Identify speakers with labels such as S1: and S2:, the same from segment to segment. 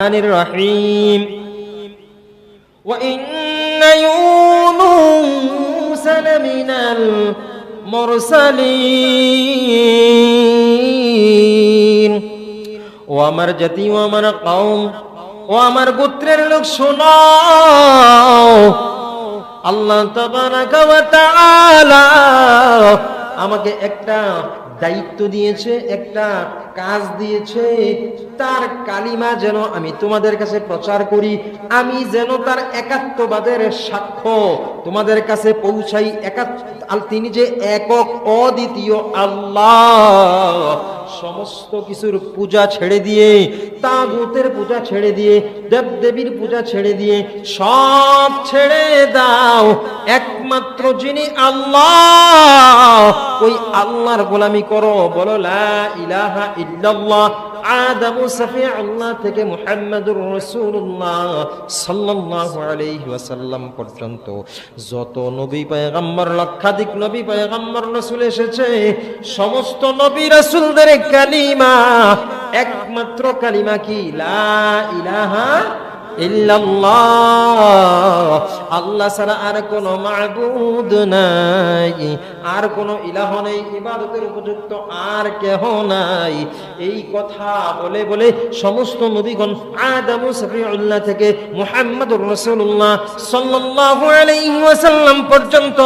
S1: الرحيم وإن يونس لمن المرسلين ও আমার জাতি ও আমার কওম ও আমার গোত্রের লোক শোনো আল্লাহ তাবারাকা ওয়া তাআলা আমাকে একটা দায়িত্ব দিয়েছে, একটা কাজ দিয়েছে। তার কালিমা যেন আমি তোমাদের কাছে প্রচার করি, আমি যেন তার একাত্মবাদের সাক্ষ্য তোমাদের কাছে পৌঁছাই। তিনি যে একক অদ্বিতীয় আল্লাহ। সমস্ত কিছুর পূজা ছেড়ে দিয়ে, তাগুতের পূজা ছেড়ে দিয়ে, দেবদেবীর পূজা ছেড়ে দিয়ে সব ছেড়ে দাও। একমাত্র যিনি আল্লাহ, ওই আল্লাহর গোলামি করো। বলো লা ইলাহা ইল্লাল্লাহ। আদম সফিউল্লাহ থেকে মুহাম্মদুর রাসূলুল্লাহ সাল্লাল্লাহু আলাইহি ওয়াসাল্লাম পর্যন্ত যত নবী পয়গম্বর, লক্ষাধিক নবী পয়গম্বর রাসূল এসেছে, সমস্ত নবী রাসূলদের কালিমা একমাত্র কালিমা কি? লা ইলাহা ইল্লাল্লাহ। আল্লাহ ছাড়া আর কোনো মাবুদ নাই, আর কোনো ইলাহ নেই, ইবাদতের উপযুক্ত আর কেহ নাই। এই কথা বলে বলে সমস্ত নবীগণ আদম সফিউল্লাহ থেকে মুহাম্মদুর রাসূলুল্লাহ সাল্লাল্লাহু আলাইহি ওয়াসাল্লাম পর্যন্ত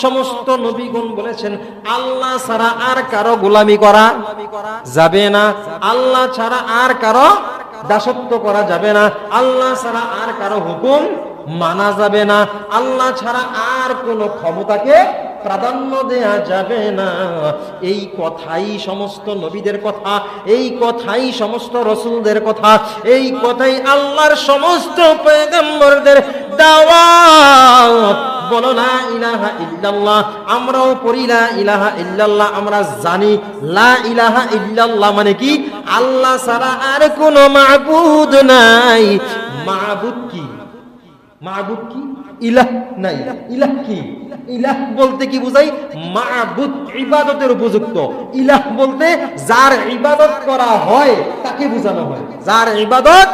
S1: সমস্ত নবীগণ বলেছেন আল্লাহ ছাড়া আর কারো গোলামি করা যাবে না, আল্লাহ ছাড়া আর কারো দাসত্ব করা যাবে না, আল্লাহ ছাড়া আর কারো হুকুম মানা যাবে না, আল্লাহ ছাড়া আর কোনো ক্ষমতাকে প্রাধান্য দেয়া যাবে না। এই কথাই সমস্ত নবীদের কথা, এই কথাই সমস্ত রাসূলদের কথা, এই কথাই আল্লাহর সমস্ত পয়গম্বরদের দাওয়াত। বলো লা ইলাহা ইল্লাল্লাহ। আমরাও পড়ি লা ইলাহা ইল্লাল্লাহ। আমরা জানি লা ইলাহা ইল্লাল্লাহ মানে কি? আল্লাহ ছাড়া আর কোনো মাবুদ নাই। মাবুদ কি? মাবুদ কি? ইলাহ নাই। ইলাহ কি? ইলাহ বলতে কি বুঝাই? মাবুদ, ইবাদতের উপযুক্ত। ইলাহ বলতে যার ইবাদত করা হয় তাকে বোঝানো হয়, যার ইবাদত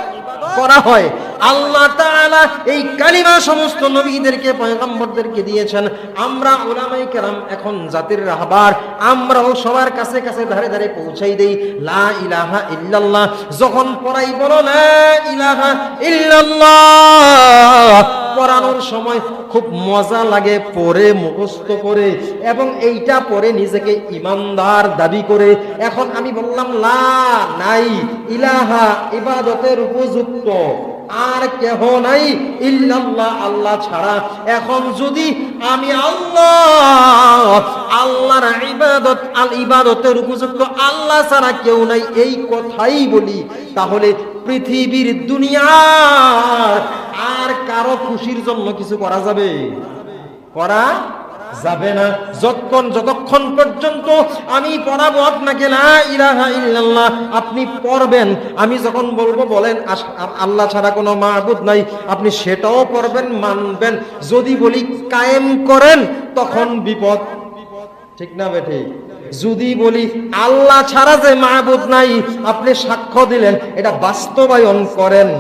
S1: করা হয়। আল্লাহ তাআলা এই কালিমা সমস্ত নবীদেরকে, পয়গম্বরদেরকে দিয়েছেন। আমরা উলামায়ে কেরাম এখন জাতির রাহবার, আমরাও সবার কাছে কাছে ধারে ধারে পৌঁছাই দেই লা ইলাহা ইল্লাল্লাহ। যখন পড়াই বলো লা ইলাহা ইল্লাল্লাহ, পড়ানোর সময় খুব মজা লাগে, পড়ে মুখস্থ করে, এবং এইটা পড়ে নিজেকে ইমানদার দাবি করে। এখন আমি বললাম লা নাই, ইলাহা ইবাদতের উপযুক্ত আর কেহ নাই ইল্লাল্লাহ, আল্লাহ ছাড়া। এখন যদি আমি আল্লাহর ইবাদত, ইবাদতের উপযুক্ত আল্লাহ ছাড়া কেউ নাই এই কথাই বলি, তাহলে পৃথিবীর দুনিয়ার আর কারো খুশির জন্য কিছু করা যাবে? করা যাবে না। যতক্ষণ পর্যন্ত আমি পড়াবো আপনাকে লা ইলাহা ইল্লাল্লাহ, আপনি পড়বেন। আমি যখন বলবো বলেন আল্লাহ ছাড়া কোনো মাবুদ নাই, আপনি সেটাও পড়বেন, মানবেন। যদি বলি কায়েম করেন, তখন বিপদ। ঠিক না বেঠি? যদি বলি আল্লাহ ছাড়া যে মাবুদ নাই, আপনি সাক্ষ্য দিলেন, এটা বাস্তবায়ন করেন,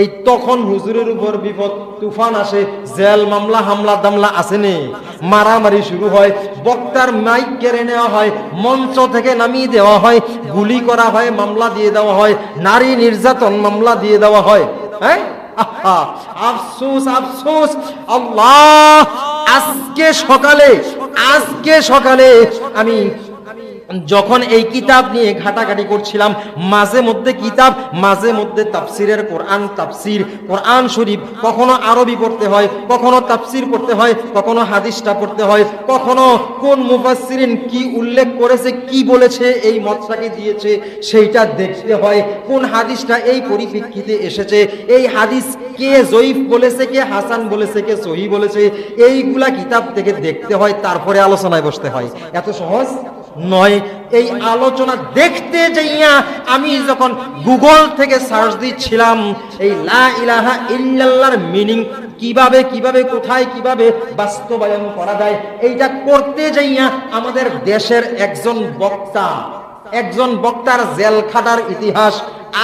S1: এই তখন হুজুরের উপর বিপদ, তুফান আসে, জেল, মামলা, হামলা দামলা আসেনি, মারামারি শুরু হয়, বক্তার মাইক কেড়ে নেওয়া হয়, মঞ্চ থেকে নামিয়ে দেওয়া হয়, গুলি করা হয়, মামলা দিয়ে দেওয়া হয়, নারী নির্যাতন মামলা দিয়ে দেওয়া হয়। হ্যাঁ, আফসোস আফসোস। আল্লাহ, আজকে সকালে আমি যখন এই কিতাব নিয়ে ঘাটাঘাটি করছিলাম, মাঝে মধ্যে কিতাব, মাঝে মধ্যে তাফসিরের কোরআন, তাফসির কোরআন শরীফ, কখনো আরবি পড়তে হয়, কখনো তাফসির পড়তে হয়, কখনো হাদিসটা পড়তে হয়, কখনো কোন মুফাসসিরিন কি উল্লেখ করেছে, কি বলেছে, এই মতটাকে দিয়েছে সেইটা দেখতে হয়। কোন হাদিসটা এই পরিপ্রেক্ষিতে এসেছে, এই হাদিস কে জয়ীফ বলেছে, কে হাসান বলেছে, কে সহিহ বলেছে, এইগুলা কিতাব থেকে দেখতে হয়, তারপরে আলোচনায় বসতে হয়। এত সহজ নয়। এই আলোচনা দেখতে যাইয়া আমি যখন গুগল থেকে সার্চ দিচ্ছিলাম এই লা ইলাহা ইল্লাল্লাহর মিনিং কিভাবে কিভাবে কোথায় কিভাবে বাস্তবায়ন করা যায়, এইটা করতে যাইয়া আমাদের দেশের একজন বক্তার জেল খাটার ইতিহাস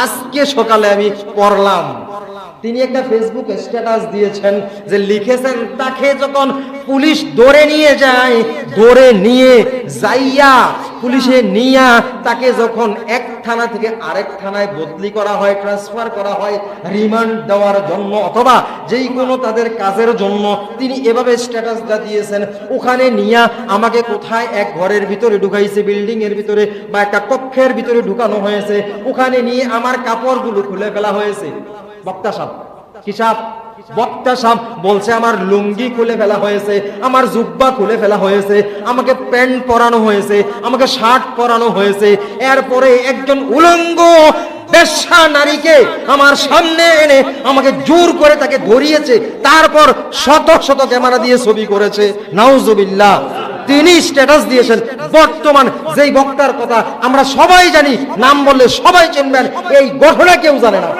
S1: আজকে সকালে আমি পড়লাম। তিনি একটা ফেসবুক স্ট্যাটাস দিয়েছেন যে লিখেছেন তাকে যখন পুলিশ ধরে নিয়ে যায়, ধরে নিয়ে যাইয়া পুলিশে নিয়া তাকে যখন এক থানা থেকে আরেক থানায় বদলি করা হয়, ট্রান্সফার করা হয় রিমান্ড দেওয়ার জন্য অথবা যেই কোনো তাদের কাজের জন্য, তিনি এভাবে স্ট্যাটাসটা দিয়েছেন। ওখানে নিয়া আমাকে কোথায় এক ঘরের ভিতরে ঢুকাইছে, বিল্ডিং এর ভিতরে বা একটা কক্ষের ভিতরে ঢুকানো হয়েছে, ওখানে নিয়ে আমার কাপড়গুলো খুলে ফেলা হয়েছে। বক্তা সাহেব, কি সাহেব? বক্তা সাহেব বলছে আমার লুঙ্গি খুলে ফেলা হয়েছে, আমার জুব্বা খুলে ফেলা হয়েছে, আমাকে প্যান্ট পরানো হয়েছে, আমাকে শার্ট পরানো হয়েছে। এরপরে একজন উলঙ্গ বেশ্যা নারীকে আমার সামনে এনে আমাকে জোর করে তাকে ধরিয়েছে, তারপর শত শত ক্যামেরা দিয়ে ছবি করেছে। নাউজুবিল্লাহ। তিনি স্ট্যাটাস দিয়েছেন। বর্তমান যেই বক্তার কথা আমরা সবাই জানি, নাম বললে সবাই চিনবেন, এই ঘটনা কেউ জানে না।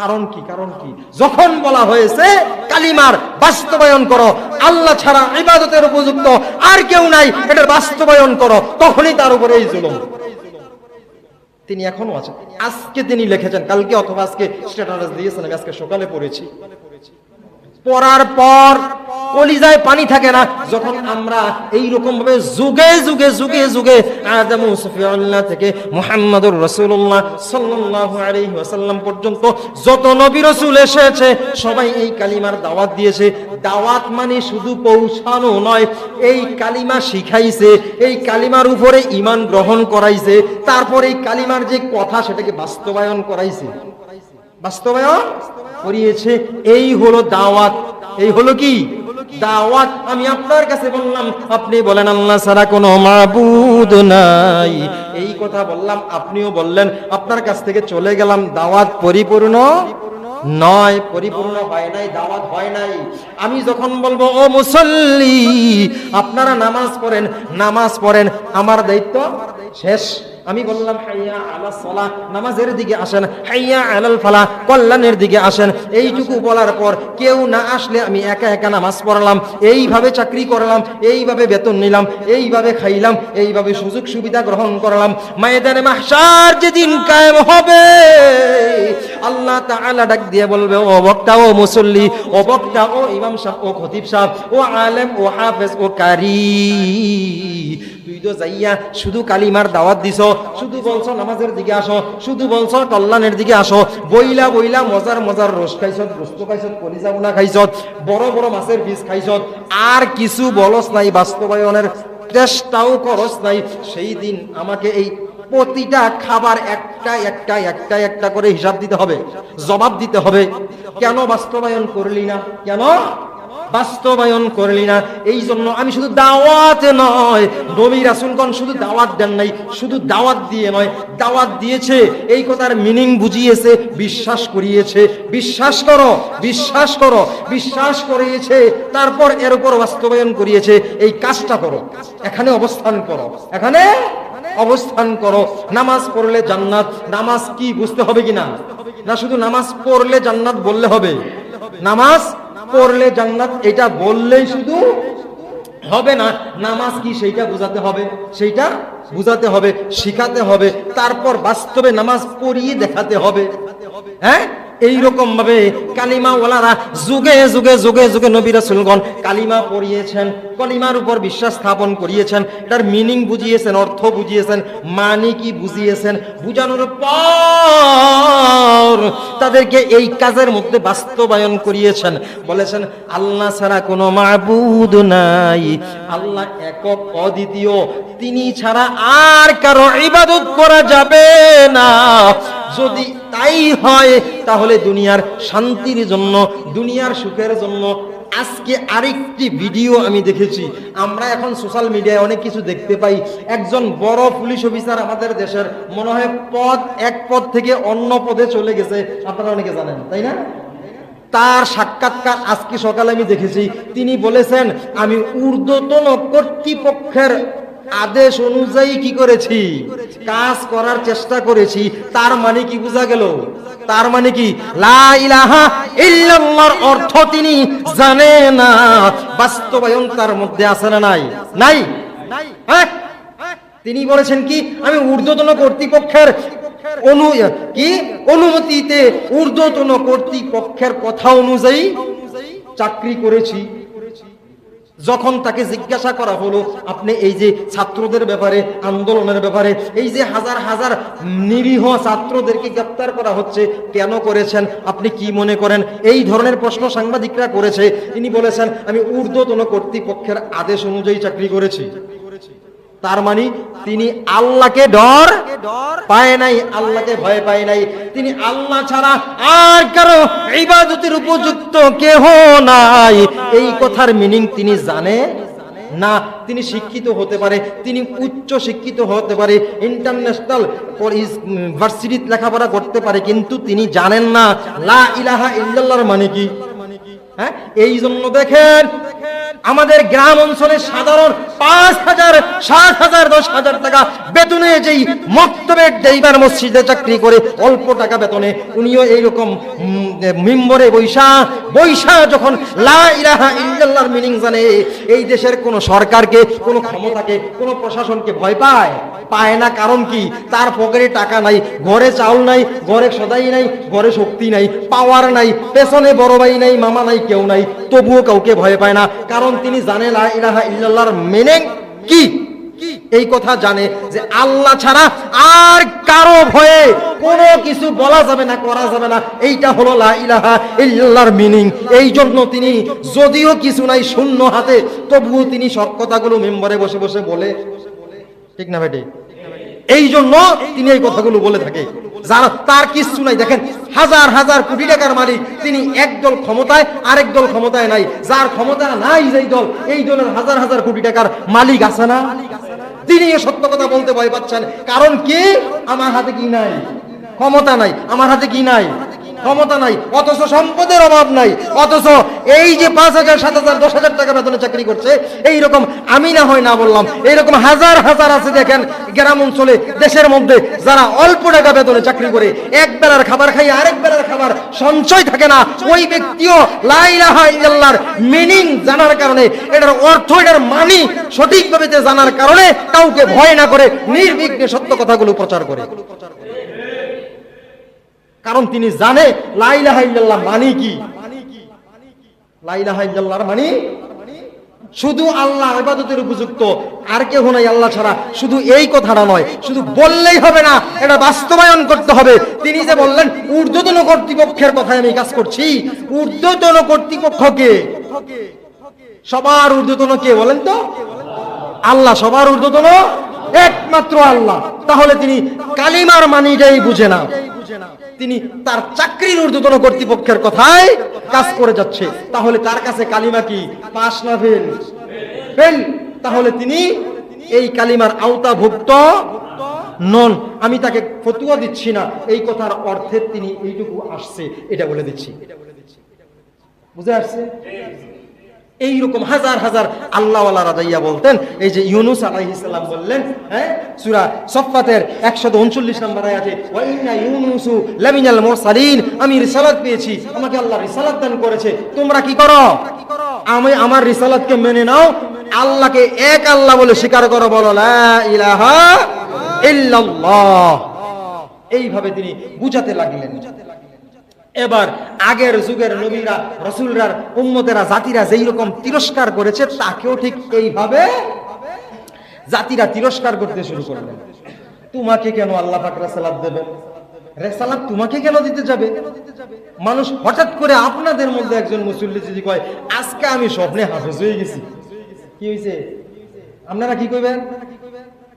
S1: কারণ কি? কারণ কি? যখন বলা হয়েছে কালিমার বাস্তবায়ন করো, আল্লাহ ছাড়া ইবাদতের উপযুক্ত আর কেউ নাই, এটার বাস্তবায়ন করো, তখনই তার উপরে এই জুলুম। তিনি এখনো আছেন। আজকে তিনি লিখেছেন, কালকে অথবা আজকে স্ট্যাটাস দিয়েছেন, আমি আজকে সকালে পড়েছি। পড়ার পর কলিজায় পানি থাকে না যখন আমরা এইরকম ভাবে যুগে যুগে যুগে যুগে আদম সুফিয়াল্লাহ থেকে মুহাম্মদুর রাসূলুল্লাহ সাল্লাল্লাহু আলাইহি ওয়াসাল্লাম পর্যন্ত যত নবী রাসূল এসেছে সবাই এই কালিমার দাওয়াত দিয়েছে। দাওয়াত মানে শুধু পৌঁছানো নয়, এই কালিমা শিখাইছে, এই কালিমার উপরে ঈমান গ্রহণ করাইছে, তারপর এই কালিমার যে কথা সেটাকে বাস্তবায়ন করাইছে, বাস্তবায়ন করিয়েছে। এই হলো দাওয়াত। এই হলো কি দাওয়াত? আমি আপনার কাছে বললাম, আপনি বলেন আল্লাহ ছাড়া কোনো মাবুদ নাই, এই কথা বললাম, আপনিও বললেন, আপনার কাছ থেকে চলে গেলাম। দাওয়াত পরিপূর্ণ নয়, পরিপূর্ণ হয় নাই, দাওয়াত হয় নাই। আমি যখন বলবো ও মুসল্লি আপনারা নামাজ পড়েন, নামাজ পড়েন, আমার দায়িত্ব শেষ। আমি বললাম হাইয়া আলা সালাহ, নামাজের দিকে আসেন, হাইয়া আলাল ফালাহ, কল্যাণের দিকে আসেন। এইটুকু বলার পর কেউ না আসলে আমি একা একা নামাজ পড়লাম, এইভাবে চাকরি করলাম, এইভাবে বেতন নিলাম, এইভাবে খাইলাম, এইভাবে সুযোগ সুবিধা গ্রহণ করলাম। ময়দানে মাহশার যেদিন কায়েম হবে, আল্লাহ তাআলা ডাক দিয়ে বলবে ও বক্তা, ও মুসল্লি, ও বক্তা, ও ইমাম সাহেব, ও খতিব সাহেব, ও আলেম, ও হাফেজ, ও কারি, তুই তো যাইয়া শুধু কালিমার দাওয়াত দিছ, শুধু বলছো নামাজের দিকে আসো, শুধু বলছো কল্যাণের দিকে আসো, বইলা বইলা মজার মজার রস খাইছত, গোস্ত খাইছত, কলিজা বোনা খাইছত, বড় বড় মাছের পিস খাইছত, আর কিছু বলস নাই, বাস্তবায়নের চেষ্টাও করস নাই। সেই দিন আমাকে এই প্রতিটা খাবার একটা একটা একটা একটা করে হিসাব দিতে হবে, জবাব দিতে হবে। কেন বাস্তবায়ন করলি না? কেন বাস্তবায়ন করলি না? এই জন্য আমি শুধু দাওয়াত নয়, নবী রাসূলগণ শুধু দাওয়াত দেন নাই, শুধু দাওয়াত দিয়ে নয়, দাওয়াত দিয়েছে, এই কথার মিনিং বুঝিয়েছে, বিশ্বাস করিয়েছে। বিশ্বাস করো, বিশ্বাস করো, বিশ্বাস করিয়েছে, তারপর এর উপর বাস্তবায়ন করিয়েছে। এই কাজটা করো, এখানে অবস্থান করো, এখানে অবস্থান করো। নামাজ পড়লে জান্নাত, নামাজ কি বুঝতে হবে কিনা? না শুধু নামাজ পড়লে জান্নাত বললে হবে? নামাজ পড়লে জান্নাত এটা বললেই শুধু হবে না, নামাজ কি সেইটা বুঝাতে হবে, সেইটা বুঝাতে হবে, শিখাতে হবে, তারপর বাস্তবে নামাজ পড়িয়ে দেখাতে হবে। হ্যাঁ, এইরকম ভাবে কালিমা ওয়ালারা যুগে যুগে যুগে যুগে নবী রাসূলগণ কালিমা পড়িয়েছেন, কালিমার উপর বিশ্বাস স্থাপন করিয়েছেন, এটার মিনিং বুঝিয়েছেন, অর্থ বুঝিয়েছেন, মানে কি বুঝিয়েছেন। বুঝানোর পর তাদেরকে এই কাজের মধ্যে বাস্তবায়ন করিয়েছেন। বলেছেন আল্লাহ ছাড়া কোনো মাবুদ নাই, আল্লাহ একক অদ্বিতীয়, তিনি ছাড়া আর কারো ইবাদত করা যাবে না। যদি তাই হয় তাহলে দুনিয়ার শান্তির জন্য, দুনিয়ার সুখের জন্য। আজকে আরেকটি ভিডিও আমি দেখেছি, আমরা এখন সোশ্যাল মিডিয়ায় অনেক কিছু দেখতে পাই। একজন বড় পুলিশ অফিসার আমাদের দেশের, মনে হয় পদ এক পদ থেকে অন্য পদে চলে গেছে, আপনারা অনেকে জানেন তাই না? তার সাক্ষাৎকার আজকে সকালে আমি দেখেছি। তিনি বলেছেন আমি ঊর্ধ্বতন কর্তৃপক্ষের আদেশ অনুযায়ী কি করেছি, কাজ করার চেষ্টা করেছি। তার মানে কি বোঝা গেল? তার মানে কি লা ইলাহা ইল্লাল্লাহর অর্থ তিনি জানে না, বাস্তবায়ন তার মধ্যে আছে না নাই? নাই। তিনি বলেছেন কি আমি ঊর্ধ্বতন কর্তৃপক্ষের অনুমতিতে ঊর্ধ্বতন কর্তৃপক্ষের কথা অনুযায়ী চাকরি করেছি। যখন তাকে জিজ্ঞাসা করা হলো, আপনি এই যে ছাত্রদের ব্যাপারে, আন্দোলনের ব্যাপারে, এই যে হাজার হাজার নিরীহ ছাত্রদেরকে গ্রেফতার করা হচ্ছে, কেন করেছেন, আপনি কি মনে করেন, এই ধরনের প্রশ্ন সাংবাদিকরা করেছে। তিনি বলেছেন, আমি ঊর্ধ্বতন কর্তৃপক্ষের আদেশ অনুযায়ী চাকরি করেছি। তার মানে তিনি আল্লাহকে ডর পায় নাই, আল্লাহকে ভয় পায় নাই। তিনি আল্লাহ ছাড়া আর কারো ইবাদতের উপযুক্ত কেহ নাই, এই কথার মিনিং তিনি জানে না। তিনি শিক্ষিত হতে পারে, তিনি উচ্চ শিক্ষিত হতে পারে, ইন্টারন্যাশনাল ভার্সিটিতে লেখাপড়া করতে পারে, কিন্তু তিনি জানেন না লা ইলাহা ইল্লাল্লাহর মানে কি। হ্যাঁ, এই জন্য দেখেন আমাদের গ্রাম অঞ্চলে সাধারণ 5,000, 7,000, 10,000 টাকা বেতনে যেই মক্তবের ড্রাইভার মসজিদে চাকরি করে অল্প টাকা বেতনে, উনিও এইরকম মিম্বরে বৈশা যখন লা ইলাহা ইল্লাল্লাহর মিনিং জানে, এই দেশের কোন সরকারকে, কোন ক্ষমতাকে, কোন প্রশাসনকে ভয় পায় না। কারণ কি, তার পকেটে টাকা নাই, ঘরে চাউল নাই, ঘরে সদাই নাই, ঘরে শক্তি নাই, পাওয়ার নাই, পেছনে বড় ভাই নাই, মামা নাই, কেউ নাই, তবুও কাউকে ভয় পায় না। কারণ তিনি জানে লা ইলাহা ইল্লাল্লাহর মিনিং কি। এই কথা জানে যে আল্লাহ ছাড়া আর কারো ভয়ে কোনো কিছু বলা যাবে না, করা যাবে না। এইটা হলো লা ইলাহা ইল্লাল্লাহর মিনিং। এই জন্য তিনি যদিও কিছু নাই, শূন্য হাতে, তবুও তিনি সব কথাগুলো মেম্বারে বসে বসে বলে, ঠিক না বেটি? এই জন্য তিনি এই কথাগুলো বলে থাকে। যারা তার কিছু নাই, দেখেন হাজার হাজার কোটি টাকার মালিক, তিনি একদল ক্ষমতায়, আরেক দল ক্ষমতায় নাই। যার ক্ষমতা নাই যেই দল, এই দলের হাজার হাজার কোটি টাকার মালিক আছে না? তিনি সত্য কথা বলতে ভয় পাচ্ছেন। কারণ কি, আমার হাতে কি নাই, ক্ষমতা নাই, আমার হাতে কি নাই, ক্ষমতা নাই, অথচ সম্পদের অভাব নাই, অথচ এই যে 5,000, 7,000, 10,000 টাকা বেতনে চাকরি করছে, এইরকম আমি না হয় না বললাম, এইরকম হাজার হাজার আছে। দেখেন গ্রাম অঞ্চলে, দেশের মধ্যে যারা অল্প টাকা বেতনে চাকরি করে, এক বেলার খাবার খাই, আরেক বেলার খাবার সঞ্চয় থাকে না। ওই ব্যক্তিও লা ইলাহা ইল্লাল্লাহর মিনিং জানার কারণে, এটার অর্থ, এটার মানি সঠিকভাবে জানার কারণে কাউকে ভয় না করে নির্বিঘ্নে সত্য কথাগুলো প্রচার করে। কারণ তিনি জানে লা ইলাহা ইল্লাল্লাহ মানে কি। লা ইলাহা ইল্লাল্লাহর মানে শুধু আল্লাহ ইবাদতের উপযুক্ত, আর কেউ নাই আল্লাহ ছাড়া। শুধু এই কথাটা নয়, শুধু বললেই হবে না, এটা বাস্তবায়ন করতে হবে। তিনি যে বললেন ঊর্ধ্বতন কর্তৃপক্ষের কথায় আমি কাজ করছি, ঊর্ধ্বতন কর্তৃপক্ষকে, সবার ঊর্ধ্বতন কে বলেন তো? আল্লাহ। সবার ঊর্ধ্বতন একমাত্র আল্লাহ। তাহলে তিনি কালিমার মানিটাই বুঝে না, তিনি তার চাকরির ঊর্ধ্বতন কর্তৃপক্ষের কথায় কাজ করে যাচ্ছে। তাহলে তার কাছে কালিমা কি, পাস না ফেল? ফেল। তাহলে তিনি এই কালিমার আওতাভুক্ত নন। আমি তাকে ফতোয়া দিচ্ছি না, এই কথার অর্থে তিনি এইটুকু আসছে, এটা বলে দিচ্ছি। বুঝে আসছে? এইরকম হাজার হাজার আল্লাহওয়ালারা যাইয়া বলতেন। এই যে ইউনূস আলাইহিস সালাম বললেন, হ্যাঁ, সূরা সফফাতের 139 নম্বর আয়াতে, ওয়া ইন্না ইউনূসু লামিনাল মুরসালিন, আমি রিসালাত পেয়েছি, আমাকে আল্লাহ রিসালাত দান করেছে। তোমরা কি করো? আমি আমার রিসালাতকে মেনে নাও, আল্লাহকে এক আল্লাহ বলে স্বীকার করো, বলো লা ইলাহা ইল্লাল্লাহ। এইভাবে তিনি বুঝাতে লাগলেন। এবার আগের যুগের নবীরা, রাসূলরা, উম্মতেরা, জাতিরা যেই রকম তিরস্কার করেছে, তাকেও ঠিক এইভাবে জাতিরা তিরস্কার করতে শুরু করলেন। তোমাকে কেন আল্লাহ পাক রিসালাত দেবেন? রিসালাত তোমাকে কেন দিতে যাবে? মানুষ হঠাৎ করে আপনাদের মধ্যে একজন মুসল্লি যদি কয়, আজকে আমি স্বপ্নে হাফেজ হয়ে গেছি, কি হয়েছে? আপনারা কি কইবেন?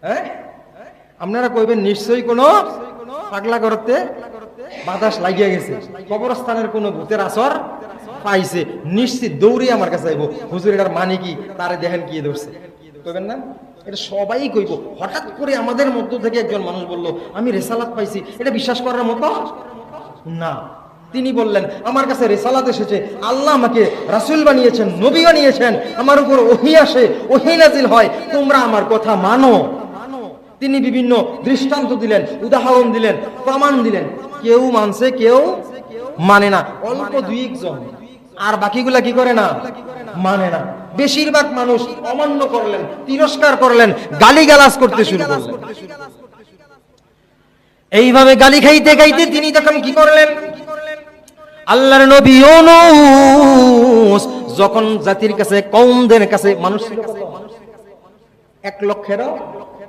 S1: হ্যাঁ, আপনারা কইবেন নিশ্চয়ই কোনো পাগলা করতে বাতাস লাগিয়ে গেছে, কবরস্থানের কোন ভূতের আসর পাইছে, নিশ্চিত দৌড়ে আমার কাছে আইব, হুজুর এটার মানে কি, তারে দেখেন কি ধরছে। কইবেন না? এটা সবাই কইব। হঠাৎ করে আমাদের মধ্য থেকে একজন মানুষ বলল, আমি রিসালাত পাইছি, এটা বিশ্বাস করার মতো না। তিনি বললেন, আমার কাছে রিসালাত এসেছে, আল্লাহ আমাকে রাসূল বানিয়েছেন, নবী বানিয়েছেন, আমার উপর ওহী আসে, ওহী নাজিল হয়, তোমরা আমার কথা মানো। তিনি বিভিন্ন দৃষ্টান্ত দিলেন, উদাহরণ দিলেন, প্রমাণ দিলেন। কেউ মানছে, কেউ মানে না, অল্প দুই একজন, আর বাকিগুলা কি করে না, মানে না। বেশিরভাগ মানুষ অমান্য করলেন, তিরস্কার করলেন, গালিগালাজ করতে শুরু করলেন। এইভাবে গালি খাইতে খাইতে তিনি তখন কি করলেন, আল্লাহর নবী ইউনূস যখন জাতির কাছে, কওমদের কাছে, মানুষ ছিল 1,00,000-এরও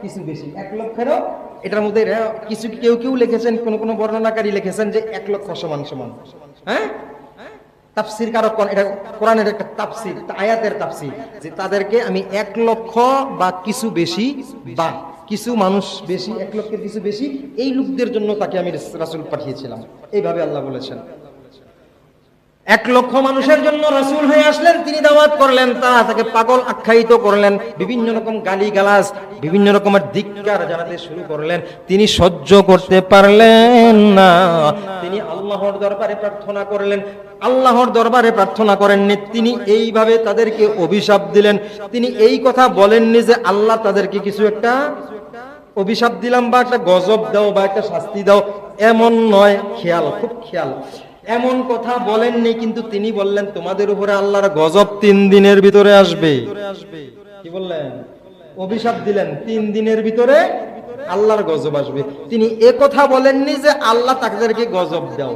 S1: কিছু বেশি, 1,00,000-এরও, এটার মধ্যে কিছু কেউ কেউ লিখেছেন, কোন বর্ণনাকারী লিখেছেন যে 1,00,000 সমান, হ্যাঁ, তাফসীর কারক, এটা কোরআনের একটা তাফসীর, আয়াতের তাফসীর, যে তাদেরকে আমি 1,00,000 বা কিছু বেশি বা কিছু মানুষ বেশি, 1,00,000-এর কিছু বেশি, এই লোকদের জন্য তাকে আমি রাসূল পাঠিয়েছিলাম, এইভাবে আল্লাহ বলেছেন। 1,00,000 মানুষের জন্য রাসূল হয়ে আসলেন, তিনি দাওয়াত করলেন, তারা তাকে পাগল আখ্যায়িত করলেন, বিভিন্ন রকম গালিগালাজ, বিভিন্ন রকমের ধিক্কার জানাতে শুরু করলেন। তিনি সহ্য করতে পারলেন না, তিনি আল্লাহর দরবারে প্রার্থনা করলেন। আল্লাহর দরবারে প্রার্থনা করেননি, তিনি এইভাবে তাদেরকে অভিশাপ দিলেন। তিনি এই কথা বলেননি যে আল্লাহ তাদেরকে কিছু একটা অভিশাপ দিলাম বা একটা গজব দাও বা একটা শাস্তি দাও, এমন নয়। খেয়াল, খুব খেয়াল, এমন কথা বলেননি, কিন্তু তিনি বললেন তোমাদের উপরে আল্লাহর গজব 3 দিনের ভিতরে আসবে। কি বললেন? অভিশাপ দিলেন, 3 দিনের ভিতরে আল্লাহর গজব আসবে। তিনি এ কথা বলেননি যে আল্লাহ তাদেরকে গজব দাও।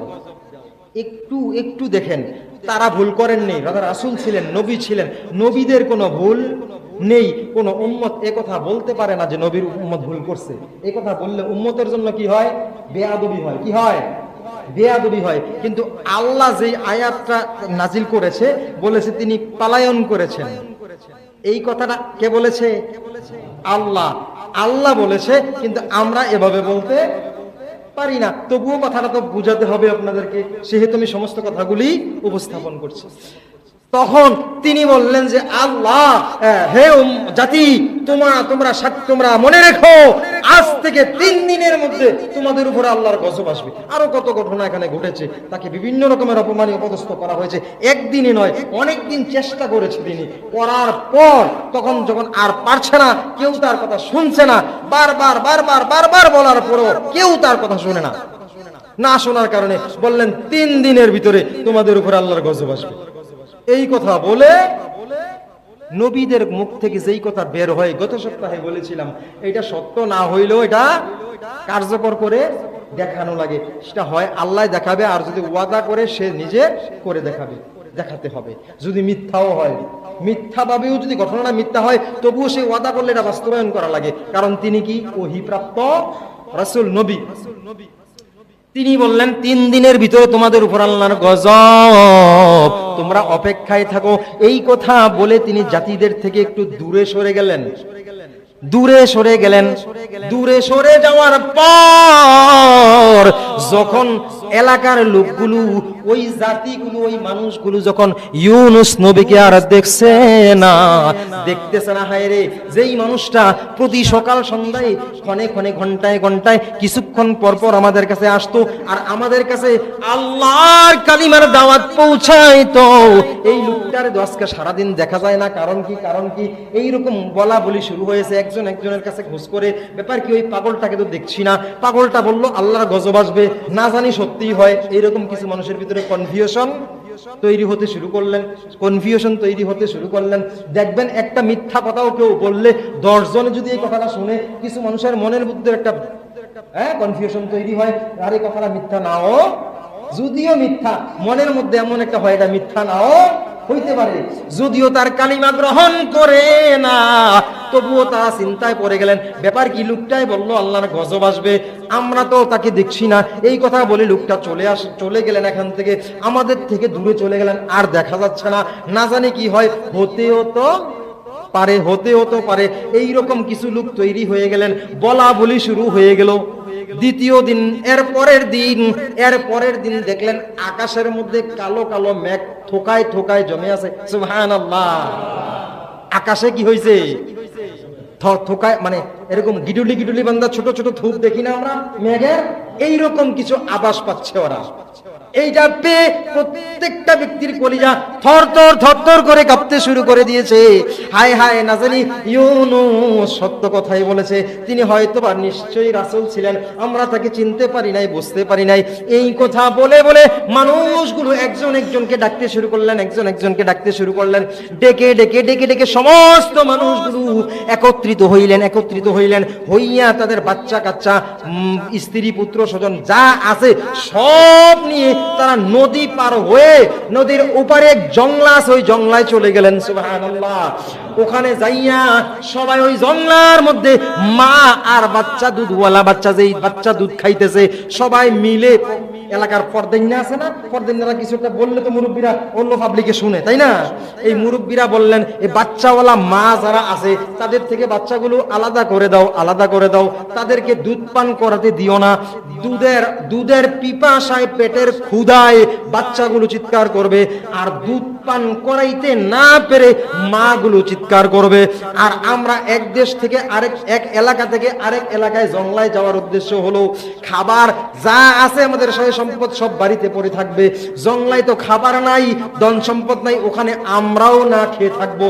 S1: একটু দেখেন, তারা ভুল করেননি, রাসূল ছিলেন, নবী ছিলেন, নবীদের কোনো ভুল নেই। কোন উম্মত এ কথা বলতে পারে না যে নবীর উম্মত ভুল করছে। এই কথা বললে উম্মতের জন্য কি হয়? বেয়াদবি হয়। কি হয়? বেয়াদবি হয়। কিন্তু আল্লাহ যে আয়াতটা নাজিল করেছে, বলেছে তিনি পলায়ন করেছেন, এই কথাটা কে বলেছে? আল্লাহ। আল্লাহ বলেছে, কিন্তু আমরা এভাবে বলতে পারি না। তবুও কথাটা তো বুঝাতে হবে আপনাদেরকে, সেহেতু আমি সমস্ত কথাগুলি উপস্থাপন করছি। তখন তিনি বললেন যে আল্লাহ, হে জাতি, তোমরা মনে রেখো, আজ থেকে 3 দিনের মধ্যে তোমাদের উপরে আল্লাহর গজব আসবে। আরো কত ঘটনা এখানে ঘটেছে, তাকে বিভিন্ন রকমের অপমানে অপদস্থ করা হয়েছে। একদিনই নয়, অনেকদিন চেষ্টা করেছে তিনি, করার পর তখন যখন আর পারছে না, কেউ তার কথা শুনছে না, বারবার বলার পরও কেউ তার কথা শুনে না শোনার কারণে বললেন 3 দিনের ভিতরে তোমাদের উপরে আল্লাহর গজব আসবে। এই কথা বলে নবীদের মুখ থেকে যেই কথা বের হয়, গত সপ্তাহে বলেছিলাম, এটা সত্য না হইলেও এটা কার্যকর করে দেখানো লাগে। সেটা হয় আল্লাহ দেখাবে, আর যদি ওয়াদা করে সে নিজে করে দেখাতে হবে। যদি মিথ্যাও হয়, মিথ্যা ভাবেও যদি ঘটনাটা মিথ্যা হয়, তবুও সে ওয়াদা করলে এটা বাস্তবায়ন করা লাগে, কারণ তিনি কি ওহীপ্রাপ্ত রাসূল, নবী। তিনি বললেন 3 দিনের ভিতরে তোমাদের উপর আল্লাহর গজব, তোমরা অপেক্ষায় থাকো। এই কথা বলে তিনি জাতিদের থেকে একটু দূরে সরে গেলেন। দূরে সরে যাওয়ার পর যখন এলাকার লোকগুলো, ওই জাতিগুলো, ওই মানুষগুলো যখন ইউনূস নবীকে আর দেখতেছে না, হায় রে, যেই মানুষটা প্রতি সকাল সন্ধ্যায় ক্ষণে ঘন্টায় কিছুক্ষণ পর আমাদের কাছে আসতো আর আমাদের কাছে আল্লাহর কালিমার দাওয়াত পৌঁছাইতো, এই লোকটার আজকে সারাদিন দেখা যায় না। কারণ কি? এইরকম বলা বলি শুরু হয়েছে একজনের কাছে খোঁজ করে, ব্যাপার কি? ওই পাগলটাকে তো দেখছি না, পাগলটা বললো আল্লাহর গজব আসবে, না জানি সত্যি হয়। এইরকম কিছু মানুষের ভিতরে কনফিউশন তৈরি হতে শুরু করলেন। দেখবেন একটা মিথ্যা কথাও কেউ বললে 10 জনে যদি এই কথাটা শুনে, কিছু মানুষের মনের মধ্যে একটা কনফিউশন তৈরি হয়, আর এই কথাটা মিথ্যা নাও, যদিও মিথ্যা, মনের মধ্যে এমন একটা হয় এটা মিথ্যা নাও হইতে পারে। যদিও তার কালিমা গ্রহণ করে না, তবুও তারা চিন্তায় পড়ে গেলেন, ব্যাপার কি? লোকটাই বললো আল্লাহর গজব আসবে, আমরা তো তাকে দেখছি না। এই কথা বলে লোকটা চলে গেলেন এখান থেকে, আমাদের থেকে দূরে চলে গেলেন, আর দেখা যাচ্ছে না জানি কি হয়। হতেও তো পারে এইরকম কিছু লোক তৈরি হয়ে গেলেন, বলা বলি শুরু হয়ে গেল। দ্বিতীয় দিন, এর পরের দিন দেখলেন আকাশের মধ্যে কালো মেঘ থোকায় জমে আছে। সুবহানাল্লাহ। আকাশে কি হয়েছে? থোকায়, মানে এরকম গিডুলি বান্দা ছোট ছোট থুপ দেখি না আমরা মেঘের, এইরকম কিছু আভাস পাচ্ছে ওরা। এইটা পেয়ে প্রত্যেকটা ব্যক্তির কলিজা থরথর করে কাঁপতে শুরু করে দিয়েছে। হায় হায়, না জানি ইউনূস সত্য কথাই বলেছে, তিনি হয়তো বা নিশ্চয়ই রাসূল ছিলেন, আমরা তাকে চিনতে পারি নাই, বুঝতে পারি নাই। এই কথা বলে বলে মানুষগুলো একজন একজনকে ডাকতে শুরু করলেন, একজন একজনকে ডাকতে শুরু করলেন। ডেকে ডেকে ডেকে ডেকে সমস্ত মানুষগুলো একত্রিত হইলেন, হইয়া তাদের বাচ্চা কাচ্চা, স্ত্রী পুত্র স্বজন যা আছে সব নিয়ে তারা নদী পার হয়ে নদীর ওপারে এক জংলা আছে, ওই জংলায় চলে গেলেন। সুবহানাল্লাহ। ওখানে যাইয়া সবাই ওই জংলার মধ্যে মা আর বাচ্চা, দুধওয়ালা বাচ্চা, যেই বাচ্চা দুধ খাইতেছে, সবাই মিলে, এলাকার পর্দাইন্না আছে না, পর্দাইন্নারা কিছু একটা বললে তো মুরব্বীরা অন্য পাবলিকে শুনে, তাই না? এই মুরব্বীরা বললেন, এই বাচ্চাওয়ালা মা যারা আছে তাদের থেকে বাচ্চাগুলো আলাদা করে দাও, তাদেরকে দুধ পান করাতে দিও না। দুধের পিপাসায়, পেটের ক্ষুধায় বাচ্চাগুলো চিৎকার করবে, আর দুধ পান করাইতে না পেরে মাগুলো চিৎকার করবে। আর আমরা এক দেশ থেকে এক এলাকা থেকে আরেক এলাকায় জংলায় যাওয়ার উদ্দেশ্য হলো খাবার যা আছে আমাদের সম্পদ সব বাড়িতে পড়ে থাকবে, জংলায় তো খাবার নাই, ধন সম্পদ নাই, ওখানে আমরাও না খেয়ে থাকবো,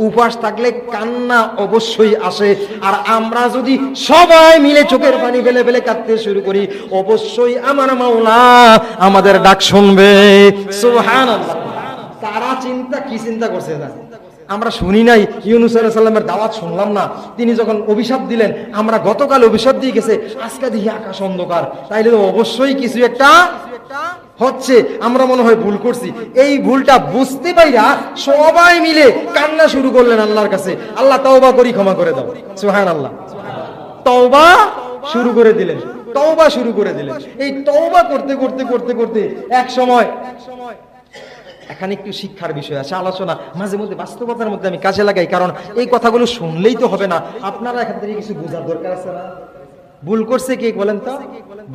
S1: উপাস থাকলে কান্না অবশ্যই আসে। আর আমরা যদি সবাই মিলে চোখের পানি ফেলে ফেলে কাঁদতে শুরু করি, অবশ্যই আমার মাওলা আমাদের ডাক শুনবে। সুবহানাল্লাহ। তারা কি চিন্তা করছে না? আমরা শুনি নাই ইউনূস আলাইহিস সালামের দাওয়াত শুনলাম না, তিনি যখন অভিশাপ দিলেন, আমরা গতকাল অভিশাপ দিয়ে গেছে, আজকে দেখি আকাশ অন্ধকার, তাইলে তো অবশ্যই কিছু একটা হচ্ছে, আমরা মনে হয় ভুল করছি। এই ভুলটা বুঝতে পাইরা সবাই মিলে কান্না শুরু করলেন আল্লাহর কাছে, আল্লাহ তওবা করি, ক্ষমা করে দাও। সুবহানাল্লাহ। তওবা শুরু করে দিলেন। এই তওবা করতে করতে এক সময়, এখানে একটু শিক্ষার বিষয় আছে, আলোচনা মাঝে মধ্যে বাস্তবতার মধ্যে আমি কাজে লাগাই, কারণ এই কথাগুলো শুনলেই তো হবে না, আপনারা এখান থেকে কিছু বোঝার দরকার আছে না? ভুল করছে কে বলেন তো?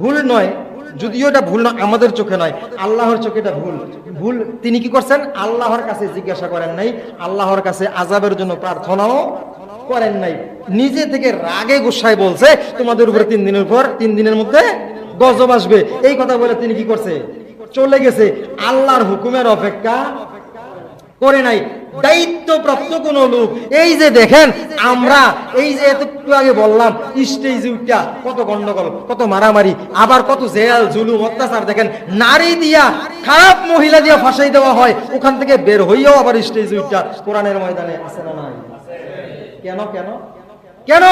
S1: ভুল নয়, যদিও এটা ভুল নয় আমাদের চোখে নয়, আল্লাহর চোখে এটা ভুল। তিনি কি করছেন? আল্লাহর কাছে জিজ্ঞাসা করেন নাই, আল্লাহর কাছে আযাবের জন্য প্রার্থনাও করেন নাই, নিজে থেকে রাগে গুসায় বলছে তোমাদের উপরে 3 দিনের মধ্যে গজব আসবে। এই কথা বলে তিনি কি করছে? চলে গেছে। আল্লাহর হুকুমের অপেক্ষা করে নাই। দায়িত্বপ্রাপ্ত কোন লোক, এই যে দেখেন আমরা এই যে একটু আগে বললাম, স্টেজে উঠা কত গন্ডগোল, কত মারামারি, আবার কত জেল জুলুম অত্যাচার, দেখেন নারী দিয়া, খারাপ মহিলা দিয়া ফাঁসাই দেওয়া হয়, ওখান থেকে বের হইয়াও আবার স্টেজে উঠা কোরআনের ময়দানে আছে না নাই? কেন?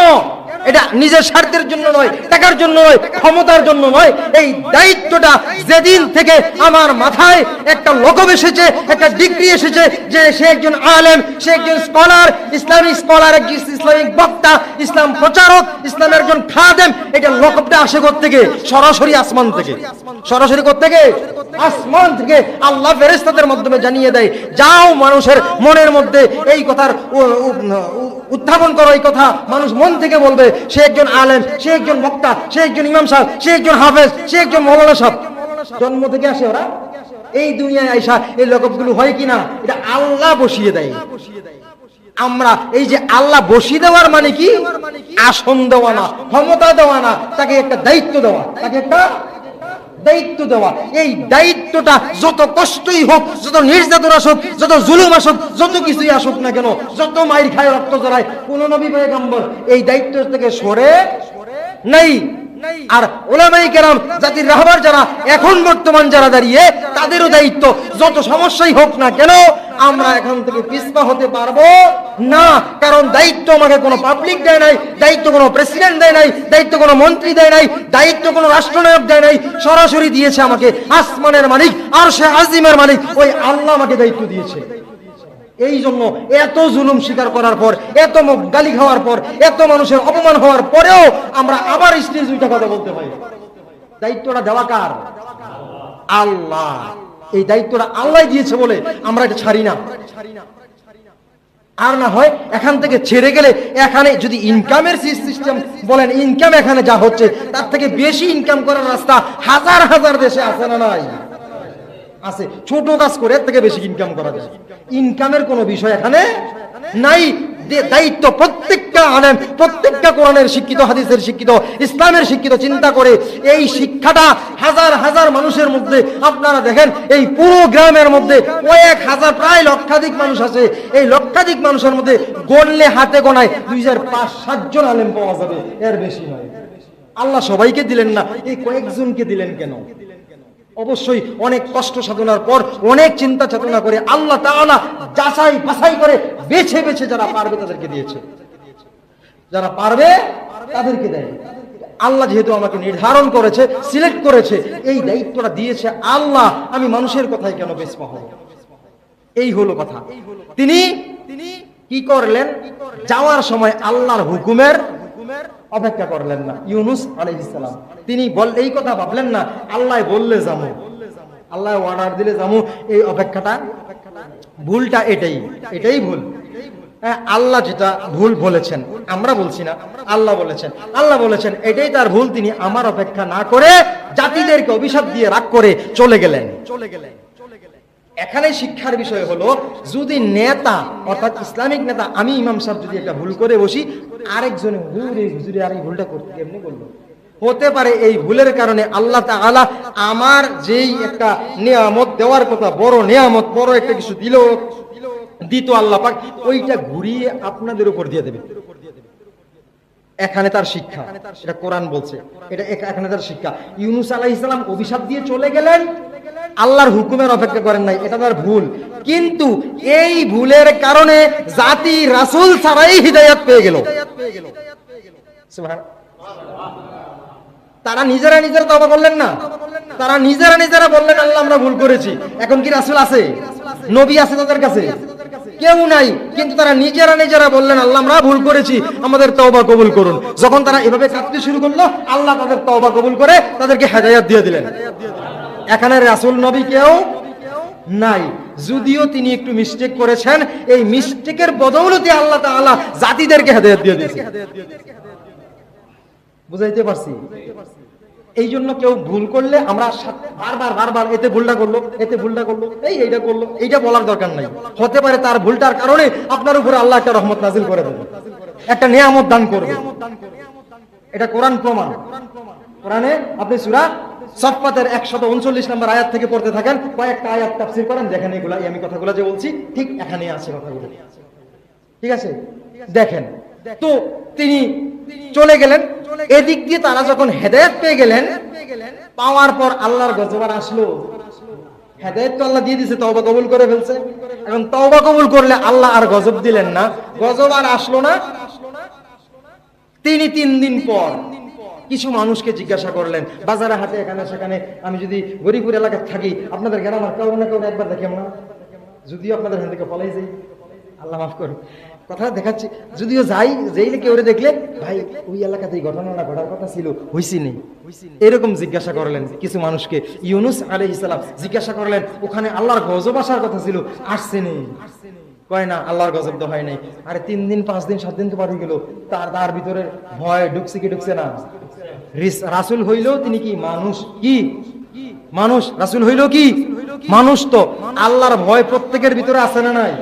S1: এটা নিজের স্বার্থের জন্য নয়, টাকার জন্য নয়, ক্ষমতার জন্য নয়। এই দায়িত্বটা যেদিন থেকে আমার মাথায় একটা লকব এসেছে, একটা ডিগ্রি এসেছে যে সে একজন আলেম, সে একজন স্কলার, ইসলামিক স্কলার, একজন ইসলামিক বক্তা, ইসলাম প্রচারক, ইসলামের একজন খাদেম, এটা লকবটা আসে কোত্থেকে? সরাসরি আসমান থেকে। সরাসরি কোত্থেকে? আসমান থেকে। আল্লাহ ফেরেশতাদের মাধ্যমে জানিয়ে দেয়, যাও মানুষের মনের মধ্যে এই কথার উত্থাপন করো, এই কথা মানুষ মন থেকে বলবে, সে একজন আলেম, সে একজন বক্তা, সে একজন ইমাম সাহেব, সে একজন হাফেজ, সে একজন মৌলানা সাহেব। জন্ম থেকে আসে ওরা, এই দুনিয়ায় আইসা এই লকবগুলো হয় কিনা, এটা আল্লাহ বসিয়ে দেয়। আমরা এই যে আল্লাহ বসিয়ে দেওয়ার মানে কি? আসন দেওয়া না, ক্ষমতা দেওয়া না, তাকে একটা দায়িত্ব দেওয়া, এই দায়িত্বটা যত কষ্টই হোক, যত নির্যাতন আসুক, যত জুলুম আসুক, যত কিছুই আসুক না কেন, যত মাইর খায়, রক্ত জড়ায়, কোন নবী পয়গম্বর এই দায়িত্ব থেকে সরে নাই। আর উলামায়ে কেরাম, জাতির রাহবার যারা এখন বর্তমান যারা দাঁড়িয়ে, তাদেরও দায়িত্ব, যত সমস্যাই হোক না কেন আমরা এখান থেকে পিছপা হতে পারবো না। কারণ দায়িত্ব আমাকে কোনো পাবলিক দেয় নাই, দায়িত্ব কোনো প্রেসিডেন্ট দেয় নাই, দায়িত্ব কোনো মন্ত্রী দেয় নাই, দায়িত্ব কোনো রাষ্ট্রনায়ক দেয় নাই, সরাসরি দিয়েছে আমাকে আসমানের মালিক, আরশে আজিমের মালিক, ওই আল্লাহ আমাকে দায়িত্ব দিয়েছে। এই জন্য এত জুলুম স্বীকার করার পর, এত গালি খাওয়ার পর, এত মানুষের অপমান হওয়ার পরেও আমরা আবার স্টেজ উঠে কথা বলতে পারি। দায়িত্বটা দেওয়া কার? আল্লাহ। এই দায়িত্বটা আল্লাহ দিয়েছে বলে আমরা এটা ছাড়ি না। আর না হয় এখান থেকে ছেড়ে গেলে, এখানে যদি ইনকামের সিস্টেম বলেন, ইনকাম এখানে যা হচ্ছে তার থেকে বেশি ইনকাম করার রাস্তা হাজার হাজার দেশে আছে না নাই? আছে। ছোট কাজ করে এর থেকে বেশি ইনকাম করা যায়। ইনকামের কোনো বিষয় এখানে নাই। দায়িত্ব প্রত্যেকটা আলেম, প্রত্যেকটা কোরআনের শিক্ষিত, হাদিসের শিক্ষিত, ইসলামের শিক্ষিত চিন্তা করে এই শিক্ষাটা হাজার হাজার মানুষ মানুষের মধ্যে আপনারা দেখেন এই পুরো গ্রামের মধ্যে কয়েক হাজার প্রায় লক্ষাধিক মানুষ আছে, এই লক্ষাধিক মানুষের মধ্যে গণলে হাতে গোনায় 2005-7 জন আলেম পাওয়া যাবে, এর বেশি নয়। আল্লাহ সবাইকে দিলেন না, এই কয়েকজনকে দিলেন কেন? অবশ্যই অনেক কষ্ট সাধনার পর, অনেক চিন্তা চেতনা করে আল্লাহ তাআলা যাচাই বাছাই করে বেছে বেছে যারা পারবে তাদেরকে দিয়েছে, যারা পারবে তাদেরকে দেয়। আল্লাহ যেহেতু আমাকে নির্ধারণ করেছে, সিলেক্ট করেছে, এই দায়িত্বটা দিয়েছে আল্লাহ, আমি মানুষের কথাই কেন বেচমা হব? এই হলো কথা। তিনি কি করলেন? যাওয়ার সময় আল্লাহর হুকুমের অপেক্ষা করলেন না। ইউনুস আলাইহিস সালাম তিনি এই কথা ভাবলেন না আল্লাহ বললে যাবো, আল্লাহ অর্ডার দিলে যাবো, এই অপেক্ষাটা ভুলটা এটাই ভুল। আল্লাহ যেটা ভুল বলেছেন, আমরা বলছি না, আল্লাহ বলেছেন এটাই তার ভুল। তিনি আমার অপেক্ষা না করে জাতিদেরকে অভিশাপ দিয়ে রাগ করে চলে গেলেন। এখানে শিক্ষার বিষয় হলো, যদি নেতা অর্থাৎ ইসলামিক নেতা, আমি ইমাম সাহেব যদি একটা ভুল করে বসি, আরেকজনে হুজুরে আর এই ভুলটা করতে কেমনে করলো? হতে পারে এই ভুলের কারণে আল্লাহ তাআলা আমার যেই একটা নিয়ামত দেওয়ার কথা, বড় নিয়ামত, বড় একটা কিছু দিত আল্লাহ পাক, ওইটা ঘুরিয়ে আপনাদের উপর দিয়ে দেবে। এখানে তার শিক্ষা, এটা কোরআন বলছে, এটা এখানে তার শিক্ষা। ইউনুস আলাইহিস সালাম অভিশাপ দিয়ে চলে গেলেন, আল্লাহর হুকুমের অপেক্ষা করেন নাই, এটা তার ভুল। কিন্তু এই ভুলের কারণে জাতি রাসূল ছাড়াই হিদায়াত পেয়ে গেল। সুবহানাল্লাহ। তারা নিজেরা তওবা করলেন না, তারা নিজেরা বললেন আল্লাহ আমরা ভুল করেছি। এখন কি রাসূল আছে? নবী আছে তাদের কাছে? কেউ নাই। কিন্তু তারা নিজেরা বললেন আল্লাহ আমরা ভুল করেছি, আমাদের তওবা কবুল করুন। যখন তারা এভাবে কাঁদতে শুরু করলো, আল্লাহ তাদের তওবা কবুল করে তাদেরকে হেদায়েত দিয়ে দিলেন। এখানে রাসূল নবী কেউ নাই, যদিও তিনি একটু মিস্টেক করেছেন, এই মিস্টেকের বদৌলতে আল্লাহ তাআলা জাতিদেরকে হেদায়েত দিয়ে দিয়েছেন। বুঝাইতে পারছি? এই জন্য কেউ ভুল করলে আমরা বারবার এতে ভুলটা করলো, এইটা করলো, এইটা বলার দরকার নাই। হতে পারে তার ভুলটার কারণে আপনার উপরে আল্লাহ একটা রহমত নাজিল করে দেবে, একটা নিয়ামত দান করবে। এটা কোরআন প্রমাণ। কোরআনে আপনি সূরা সফফাতের 139 নম্বর আয়াত থেকে পড়তে থাকেন, কয়েকটা আয়াত তাফসীর করেন, দেখেন এগুলা আমি কথাগুলো যে বলছি ঠিক এখানেই আছে কথাগুলো। ঠিক আছে, দেখেন তো তিনি চলে গেলেন। এদিক দিয়ে তারা যখন হেদায়েত পেয়ে গেলেন, পাওয়ার পর আল্লাহর গজব আসলো। হেদায়েত তো আল্লাহ দিয়ে দিয়েছে, তওবা কবুল করে ফেলছে। এখন তওবা কবুল করলে আল্লাহ আর গজব দিলেন না, গজব আর আসলো না। তিনি 3 দিন পর কিছু মানুষকে জিজ্ঞাসা করলেন, বাজারে হাটে এখানে সেখানে, আমি যদি গরিপুর এলাকায় থাকি, আপনাদের গ্রাম আর কারো না কারো একবার দেখেন না, যদিও আপনাদের হাত থেকে পলাই যাই, আল্লাহ মাফ করুন কথা দেখাচ্ছি, যদিও যাইলে কেউ দেখলে ভাই ওই এলাকাতে ঘটনাটা ঘটার কথা ছিল, হইছি নেই, এরকম জিজ্ঞাসা করলেন কিছু মানুষকে। ইউনুস আলাইহিস সালাম জিজ্ঞাসা করলেন, ওখানে আল্লাহর গজব আসার কথা ছিল, আসছে নেই? কয় না, আল্লাহর গজব তো হয় নাই। আরে 3 দিন 5 দিন 7 দিন তো পার হয়ে গেল, তার ভিতরে ভয় ঢুকছে কি ঢুকছে না? রাসূল হইলেও তিনি কি মানুষ? কি মানুষ? রাসূল হইলেও কি মানুষ? তো আল্লাহর ভয় প্রত্যেকের ভিতরে আছে না নাই?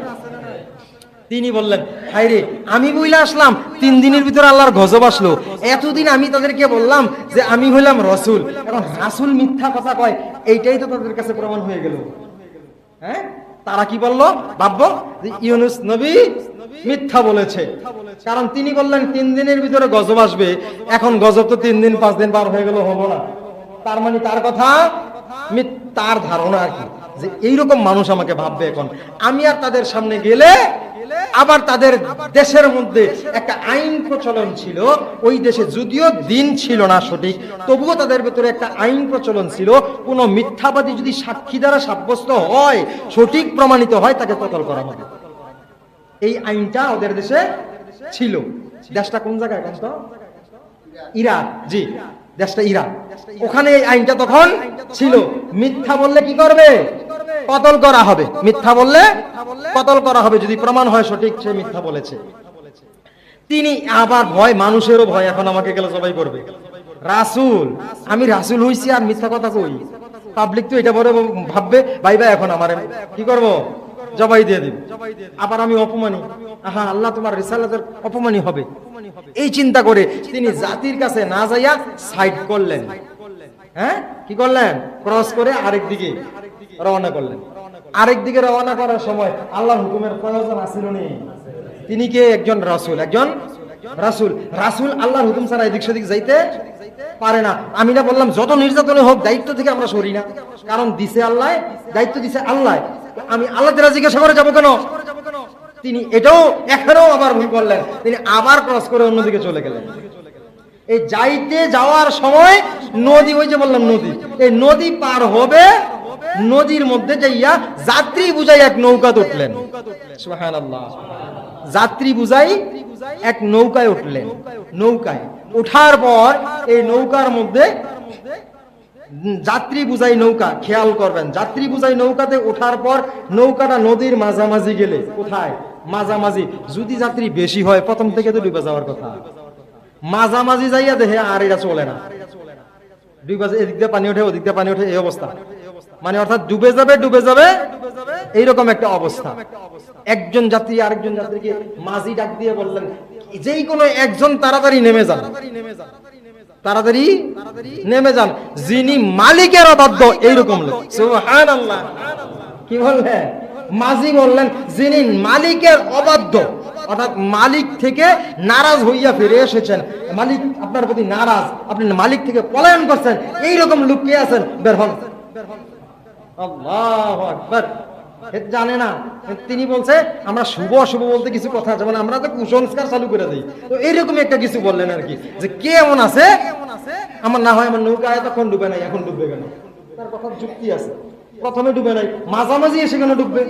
S1: তিনি বললেন, হায়রে আমি বইলে আসলাম, 3 দিনের ভিতরে আল্লাহর গজব আসলো। এতদিন আমি তাদেরকে বললাম যে আমি হইলাম রাসূল, এখন রাসূল মিথ্যা কথা কয়, এইটাই তো তাদের কাছে প্রমাণ হয়ে গেল। হ্যাঁ, তারা কি বললো? ভাববো যে ইউনুস নবী মিথ্যা বলেছে, কারণ তিনি বললেন 3 দিনের ভিতরে গজব আসবে। এখন গজব তো 3 দিন 5 দিন পার হয়ে গেল, হবো না। তার মানে তার কথা, তার ধারণা আর কি, যে এইরকম মানুষ আমাকে ভাববে। এখন আমি আর তাদের সামনে গেলে, আবার তাদের দেশের মধ্যে একটা আইন প্রচলন ছিল, ওই দেশে যদিও দিন ছিল না সঠিক, তবুও তাদের ভেতরে একটা আইন প্রচলন ছিল, কোন মিথ্যাবাদী যদি সাক্ষী দ্বারা সাব্যস্ত হয়, সঠিক প্রমাণিত হয়, তাকে কতল করা হবে। এই আইনটা ওদের দেশে ছিল। দেশটা কোন জায়গায়? ইরাক। জি, দেশটা ইরাক। ওখানে এই আইনটা তখন ছিল, মিথ্যা বললে কি করবে? কতল করা হবে। মিথ্যা বললে কতল করা হবে, যদি প্রমাণ হয় সঠিক সে মিথ্যা বলেছে। তিনি আবার ভয়, মানুষেরও ভয়, এখন আমাকে গেলে সবাই করবে। রাসূল, আমি রাসূল হইছি আর মিথ্যা কথা কই, পাবলিক তো এটা বলে ভাববে, ভাই এখন আমার কি করব? জবাই দিয়ে দিব, আবার আমি অপমানী, আহা আল্লাহ তোমার রিসালাতের অপমানী হবে। এই চিন্তা করে তিনি জাতির কাছে না যাইয়া সাইড করলেন। হ্যাঁ কি করলেন? ক্রস করে আরেক দিকে রওনা করলেন। আরেক দিকে রওনা করার সময় আল্লাহর হুকুমের প্রয়োজন আছিল না? তিনি কে? একজন রাসূল, একজন রাসূল। রাসূল আল্লাহর হুকুম ছাড়া এদিক সেদিক যাইতে পারে না। আমি না বললাম যত নির্যাতনে হোক দায়িত্ব থেকে আমরা সরি না, কারণ দিছে আল্লাহ, দায়িত্ব দিছে আল্লাহ। আমি আল্লাহ তাআলা জিজ্ঞাসা করে যাবো কেন? তিনি এটাও এখানেও আবার ভুল করলেন, তিনি আবার ক্রস করে অন্যদিকে চলে গেলেন। এই যাইতে যাওয়ার সময় নদী, ওই যে বললাম নদী, এই নদী পার হবে, নদীর মধ্যে যাইয়া যাত্রী বুঝাই এক নৌকা উঠলেন। সুবহানাল্লাহ। যাত্রী বুঝাই এক নৌকায় উঠলেন। নৌকায় উঠার পর এই নৌকার মধ্যে যাত্রী বুঝাই নৌকা, খেয়াল করবেন, যাত্রী বুঝাই নৌকাতে ওঠার পর নৌকাটা নদীর মাঝামাঝি গেলে, কোথায়? মাঝামাঝি। যদি যাত্রী বেশি হয় প্রথম থেকে তো ডুবে যাওয়ার কথা, মাঝামাঝি যাইয়া দেখে আর এটা চলে না, ডুবে যায়, এদিক দিয়ে পানি ওঠে ওদিক দিয়ে পানি ওঠে, এই অবস্থা, মানে অর্থাৎ ডুবে যাবে ডুবে যাবে এইরকম একটা অবস্থা। একজন যাত্রী আরেকজন যাত্রীকে মাঝি ডাক দিয়ে বললেন, যেই কোনো একজন তাড়াতাড়ি নেমে যান, তাড়াতাড়ি নেমে যান, যিনি মালিকের অবাধ্য এইরকম লোক। সুবহানাল্লাহ। কি বললেন? মাঝি বললেন যিনি মালিকের অবাধ্য, অর্থাৎ মালিক থেকে নারাজ হইয়া ফিরে এসেছেন, মালিক আপনার প্রতি নারাজ, আপনি মালিক থেকে পলায়ন করছেন, এইরকম লোক কে আছেন? বের হন। আল্লাহু আকবার। জানে না, তিনি বলছে আমরা শুভ অশুভ বলতে কিছু কথা, যেমন আমরা তো কুসংস্কার চালু করে দিই, তো এইরকম একটা কিছু বললেন আর কি, যে কে এমন আছে আমার না হয় আমার নৌকায় তখন ডুবে নাই, এখন ডুববে কেন? তার কথা যুক্তি আছে, প্রথমে ডুবে নাই, মাঝামাঝি এসে কেন ডুববে?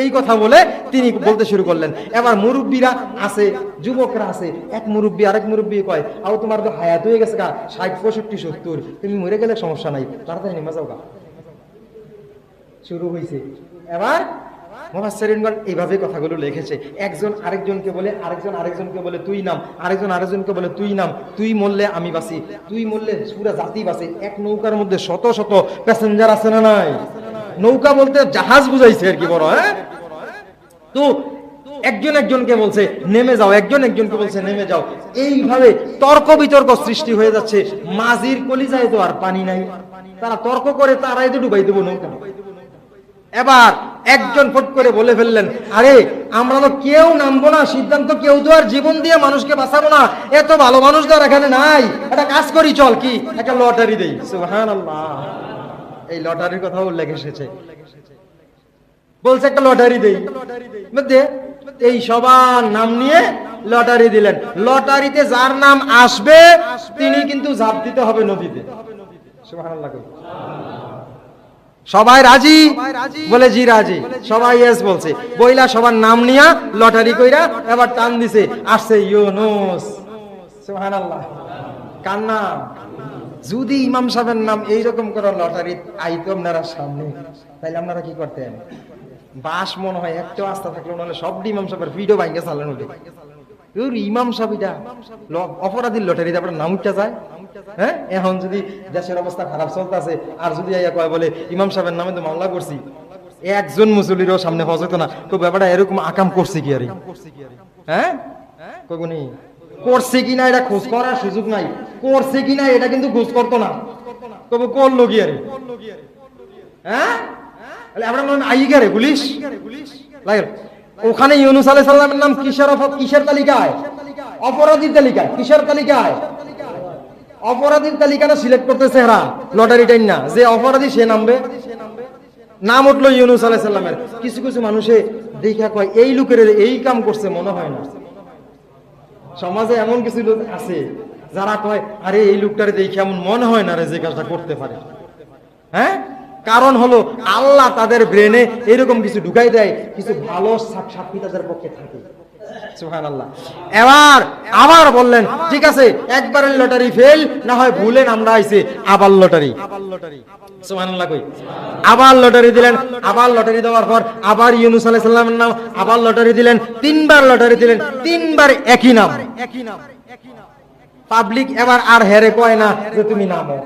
S1: এই কথা বলে তিনি বলতে শুরু করলেন। এবার মুরব্বীরা আছে, যুবকরা আছে, এক মুরব্বী আরেক মুরব্বী কয়, আও তোমার তো হায়াত হয়ে গেছে গা 60, 65, 70, তুমি মরে গেলে সমস্যা নাই, তাড়াতাড়ি নেমে যাও গা। শুরু হয়েছে। এবার মুফাসসিরিনগণ এইভাবে কথাগুলো লিখেছে, একজন আরেকজনকে বলে, আরেকজন আরেকজনকে বলে তুই নাম, আরেকজন আরেকজনকে বলে তুই নাম, তুই মরলে আমি বাঁচি, তুই মরলে পুরা জাতি বাঁচে। এক নৌকার মধ্যে শত শত প্যাসেঞ্জার আছে না নাই? নৌকা বলতে জাহাজ বুঝাইছে আর কি, বড়। হ্যাঁ, তো একজন একজনকে বলছে নেমে যাও, একজন একজনকে বলছে নেমে যাও। এইভাবে তর্ক বিতর্ক সৃষ্টি হয়ে যাচ্ছে। মাঝির কলিজায় তো আর পানি নাই, তারা তর্ক করে তারাই তো ডুবাই দেবো নৌকা। এবার একজন ফট করে বলে ফেললেন, আরে আমরা তো কেউ নামবো না, সিদ্ধান্ত কেউ তো আর জীবন দিয়ে মানুষকে বাঁচাবো না, এত ভালো মানুষ তো আর এখানে নাই, একটা কাজ করি, চল কি একটা লটারি দেই। সুবহানাল্লাহ। এই লটারির কথা উল্লেখ এসেছে, বলছে একটা লটারি দেই, মধ্যে এই সবার নাম নিয়ে লটারি দিলেন। লটারিতে যার নাম আসবে তিনি কিন্তু ঝাঁপ দিতে হবে নদীতে। সুবহানাল্লাহ। সবাই রাজি বলে জি রাজি, সবাই ইয়েস বলছে, বইলা সবার নাম নিয়া লটারি কইরা এবার টান দিছে, আসছে ইউনুস। সুবহানাল্লাহ। কার নাম? যদি ইমাম সাহেবের নাম এইরকম করে লটারি আইতো আপনারা সামনে, তাইলে আপনারা কি করতেন? বাস মনে হয় একটু আস্থা থাকলো, নাহলে সব ইমাম সাহেবের ভিডিও ভাঙ্গে চালানো উঠে। ইমাম সাহেবটা অপরাধীর লটারি আপনার নাম উঠতে যায়। হ্যাঁ, এখন যদি দেশের অবস্থা খারাপ চলতেছে আর যদি কয় বলে ইমাম সাহেবের নামে তো মামলা করছি, একজন মুসল্লিরও সামনে হজত না, তো ব্যাপারটা এরকম আকাম করছে কি আর? হ্যাঁ, কখনই করছে কিনা এটা খোঁজ করার সুযোগ নাই, করছে কিনা এটা কিন্তু খোঁজ করতো না, তবে করলো কি আর? হ্যাঁ, আমরা আই গেরে পুলিশ লাগে ওখানে। ইউনুস আলাইহিস সালামের নাম কিসের তালিকায়? অপরাধীর তালিকায়। কিসের তালিকায়? অপরাধীর তালিকাটা সিলেক্ট করতেছে এরা, লটারি টাইম না, যে অপরাধী সে নামবে। নাম উঠলো ইউনুস আলাইহিস সালামের। কিছু কিছু মানুষে দেখা কয় এই লোকের এই কাম করছে মনে হয় না। সমাজে এমন কিছু লোক আছে যারা কয় আরে এই লোকটারে দেখে এমন মনে হয় না রে যে কাজটা করতে পারে। হ্যাঁ, কারণ হলো আল্লাহ তাদের ব্রেনে এরকম কিছু ঢুকাই দেয়, কিছু ভালো সাক্ষী তাদের পক্ষে থাকে। সুবহানাল্লাহ। এবার আবার বললেন ঠিক আছে একবারের লটারি ফেল, না হয় ভুলেন আমরা আইছে আবার লটারি। সুবহানাল্লাহ। কই আবার লটারি দিলেন। আবার লটারি দেওয়ার পর আবার ইউনুস আলাইহিস সালামের নাম, আবার লটারি দিলেন। 3 বার লটারি দিলেন, 3 বার একই নাম। পাবলিক এবার আর হেরে কয় না যে তুমি নামো,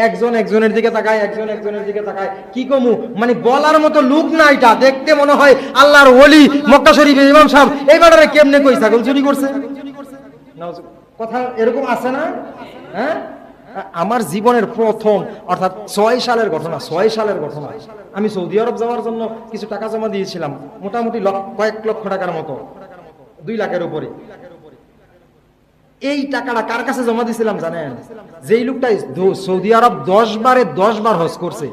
S1: একজন একজনের দিকে তাকায়, একজন একজনের দিকে তাকায়। কি কমু, মানে বলার মতো লোক না। এটা দেখতে মনে হয় আল্লাহর ওলি মক্কা শরীফের ইমাম সাহেব এইবারে কেমনে কই ছাগল চুরি করছে। কথা এরকম আছে না? হ্যাঁ, আমার জীবনের প্রথম অর্থাৎ 6 সালের ঘটনা, 6 সালের ঘটনা। আমি সৌদি আরব যাওয়ার জন্য কিছু টাকা জমা দিয়েছিলাম, মোটামুটি কয়েক লক্ষ টাকার মতো, 2 লাখের উপরে। এই টাকাটা কার কাছে জমা দিয়েছিলাম জানেন? যেই লোকটা সৌদি আরব 10 বারে 10 বার হজ করছে।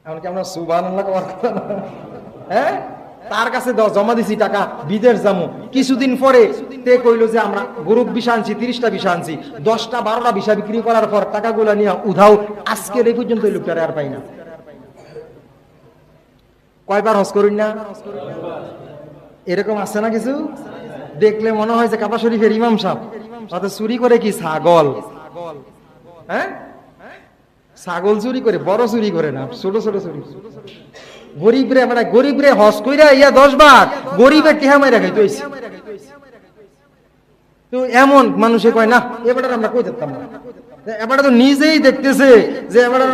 S1: এমনকি আমরা সুবহানাল্লাহ কওয়ার কথা না, হ্যাঁ, তার কাছে জমা দিছি টাকা, বিদেশ যাবো। কিছুদিন পরে তে কইলো যে আমরা গ্রুপ ভিসা আনছি, 30টা ভিসা আনছি, 10টা 12টা ভিসা বিক্রি করার পর টাকাগুলো নিয়ে উধাও। আজকের এই পর্যন্ত এই লোকটারে আর পাই না। কয়বার হজ করিন না? এরকম আছে না কিছু? দেখলে মনে হয় যে কাবা শরীফের ইমাম সাহেব, তাতে চুরি করে কি ছাগল, হ্যাঁ, ছাগল চুরি করে, বড় চুরি করে না, ছোট ছোট চুরি। গরিবরে মানে গরিবরে হজ কইরা ইয়া 10 বার গরিবের টিহা মাইরা খাইতে হইছে। তো এমন মানুষে কয় না এবারে আমরা কই যেতাম না, এবারে তো নিজেই দেখতেছে যে এবারে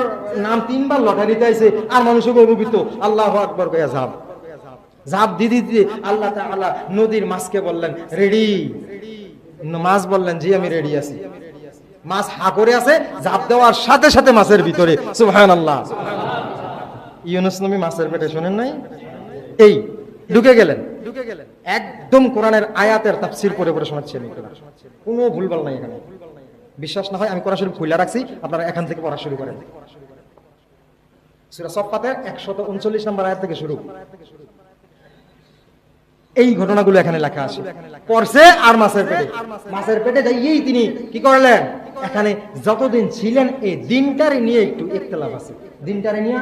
S1: নাম 3 বার লটারিতে আইছে, আর মানুষে গর্বিত আল্লাহু আকবার কইয়া ঝাঁপ দিতে আল্লাহ তাআলা নদীর মাছকে বললেন রেডি। মাছ বললেন জি আমি রেডি আছি। মাছ হা করে আছে, ঝাঁপ দেওয়ার সাথে সাথে মাছের ভিতরে সুবহানাল্লাহ। ইউনূস নবী মাছের পেটে, শোনেন নাই? এই ঢুকে গেলেন, একদম কোরআনের আয়াতের তাফসীর পড়ে পড়ে শোনাচ্ছি আমি, কোনো ভুলভাল নাই এখানে। বিশ্বাস না হয় আমি কোরআন শরীফ খুলে রাখছি, আপনারা এখান থেকে পড়া শুরু করেন। সূরা সফফাতের 139 নম্বর আয়াত থেকে শুরু। এই ঘটনাগুলো এখানে লেখা আছে। পড়ছে আর মাছের পেটে যাইয়েই তিনি কি করলেন? এখানে যতদিন ছিলেন এই দিনটারে নিয়ে একটু ইখতিলাফ আছে, দিনটারে নিয়ে